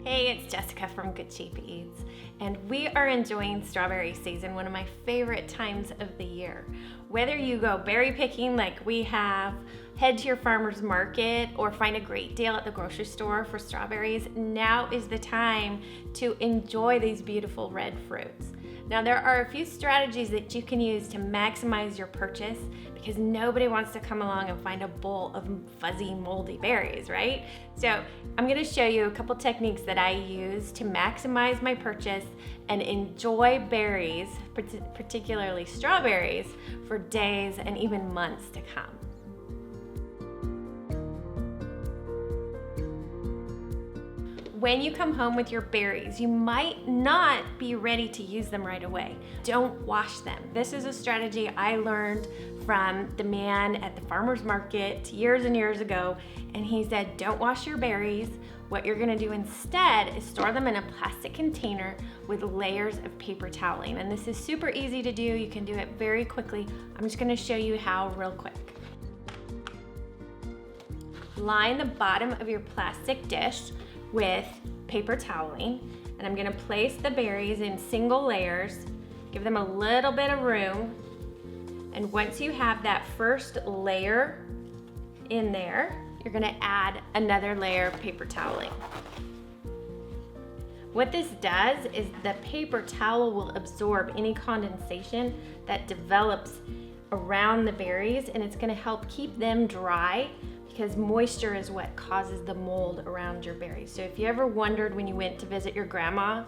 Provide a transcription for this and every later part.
Hey, it's Jessica from Good Shape Eats, and we are enjoying strawberry season, one of my favorite times of the year. Whether you go berry picking like we have, head to your farmer's market, or find a great deal at the grocery store for strawberries, now is the time to enjoy these beautiful red fruits. Now there are a few strategies that you can use to maximize your purchase because nobody wants to come along and find a bowl of fuzzy, moldy berries, right? So I'm gonna show you a couple techniques that I use to maximize my purchase and enjoy berries, particularly strawberries, for days and even months to come. When you come home with your berries, you might not be ready to use them right away. Don't wash them. This is a strategy I learned from the man at the farmer's market years and years ago, and he said, don't wash your berries. What you're gonna do instead is store them in a plastic container with layers of paper toweling. And this is super easy to do. You can do it very quickly. I'm just gonna show you how real quick. Line the bottom of your plastic dish with paper toweling, and I'm gonna place the berries in single layers, give them a little bit of room, and once you have that first layer in there, you're gonna add another layer of paper toweling. What this does is the paper towel will absorb any condensation that develops around the berries, and it's gonna help keep them dry because moisture is what causes the mold around your berries. So if you ever wondered when you went to visit your grandma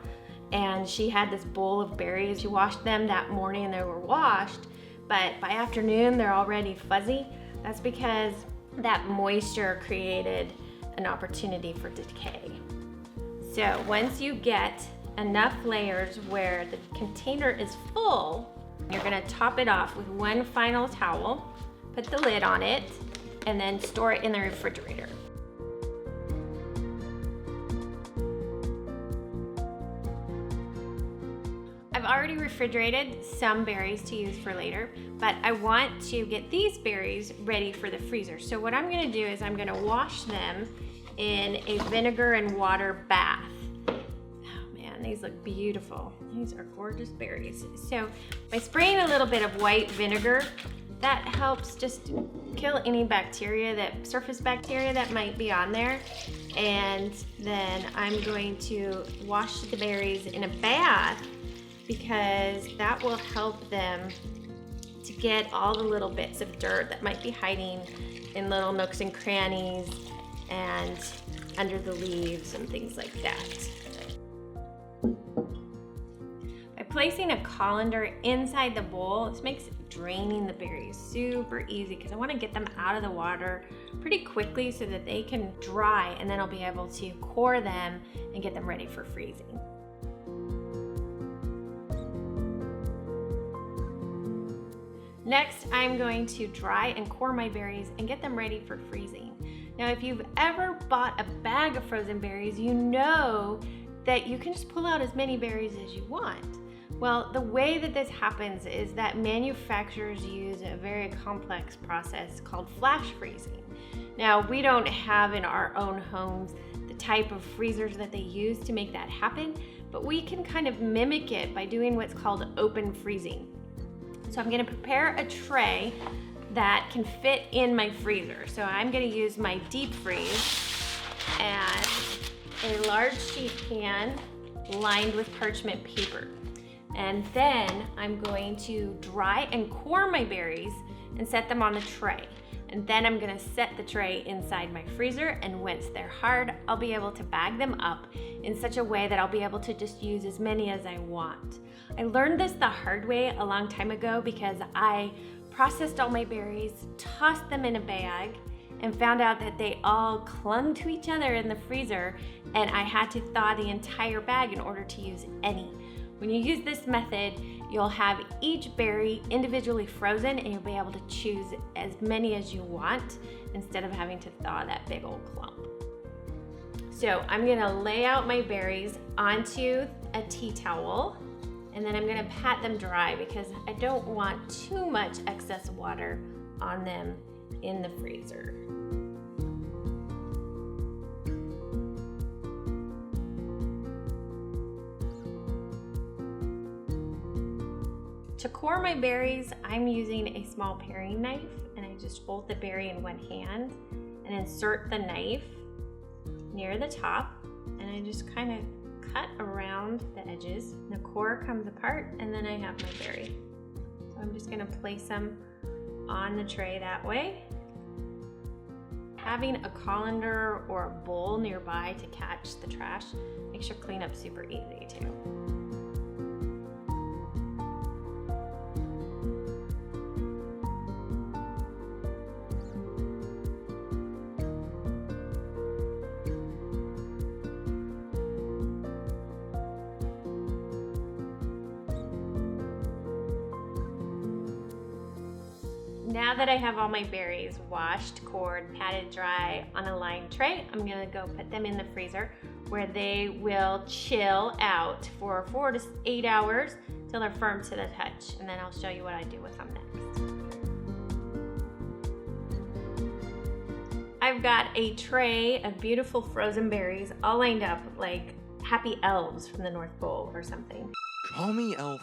and she had this bowl of berries, you washed them that morning and they were washed, but by afternoon they're already fuzzy, that's because that moisture created an opportunity for decay. So once you get enough layers where the container is full, you're gonna top it off with one final towel, put the lid on it, and then store it in the refrigerator. I've already refrigerated some berries to use for later, but I want to get these berries ready for the freezer. So what I'm gonna do is I'm gonna wash them in a vinegar and water bath. Oh man, these look beautiful. These are gorgeous berries. So by spraying a little bit of white vinegar, that helps just kill any bacteria, that surface bacteria that might be on there. And then I'm going to wash the berries in a bath because that will help them to get all the little bits of dirt that might be hiding in little nooks and crannies and under the leaves and things like that. By placing a colander inside the bowl, this makes draining the berries super easy because I want to get them out of the water pretty quickly so that they can dry, and then I'll be able to core them and get them ready for freezing. Next, I'm going to dry and core my berries and get them ready for freezing. Now, if you've ever bought a bag of frozen berries, you know that you can just pull out as many berries as you want. Well, the way that this happens is that manufacturers use a very complex process called flash freezing. Now, we don't have in our own homes the type of freezers that they use to make that happen, but we can kind of mimic it by doing what's called open freezing. So I'm gonna prepare a tray that can fit in my freezer. So I'm gonna use my deep freeze and a large sheet pan lined with parchment paper. And then I'm going to dry and core my berries and set them on the tray. And then I'm gonna set the tray inside my freezer, and once they're hard, I'll be able to bag them up in such a way that I'll be able to just use as many as I want. I learned this the hard way a long time ago because I processed all my berries, tossed them in a bag, and found out that they all clung to each other in the freezer, and I had to thaw the entire bag in order to use any. When you use this method, you'll have each berry individually frozen and you'll be able to choose as many as you want instead of having to thaw that big old clump. So I'm gonna lay out my berries onto a tea towel, and then I'm gonna pat them dry because I don't want too much excess water on them in the freezer. To core my berries, I'm using a small paring knife, and I just hold the berry in one hand and insert the knife near the top, and I just kind of cut around the edges. The core comes apart, and then I have my berry. So I'm just gonna place them on the tray that way. Having a colander or a bowl nearby to catch the trash makes your cleanup super easy too. Now that I have all my berries washed, cored, patted dry on a lined tray, I'm gonna go put them in the freezer where they will chill out for 4 to 8 hours till they're firm to the touch, and then I'll show you what I do with them next. I've got a tray of beautiful frozen berries all lined up like happy elves from the North Pole or something. Call me elf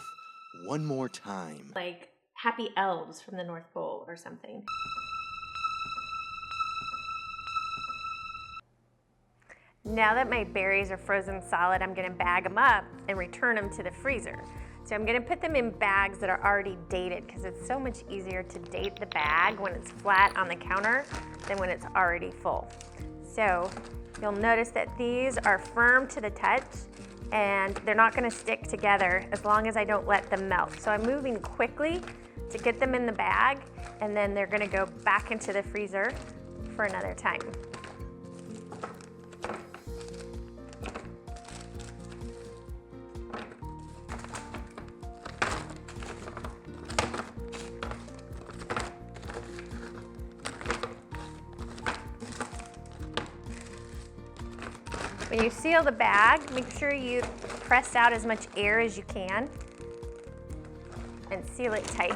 one more time. Like happy elves from the North Pole or something. Now that my berries are frozen solid, I'm gonna bag them up and return them to the freezer. So I'm gonna put them in bags that are already dated because it's so much easier to date the bag when it's flat on the counter than when it's already full. So you'll notice that these are firm to the touch and they're not gonna stick together as long as I don't let them melt. So I'm moving quickly to get them in the bag, and then they're gonna go back into the freezer for another time. When you seal the bag, make sure you press out as much air as you can and seal it tight.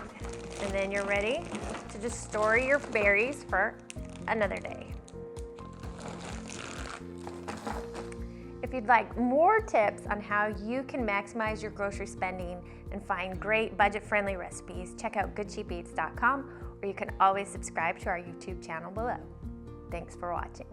And then you're ready to just store your berries for another day. If you'd like more tips on how you can maximize your grocery spending and find great budget-friendly recipes, check out goodcheapeats.com, or you can always subscribe to our YouTube channel below. Thanks for watching.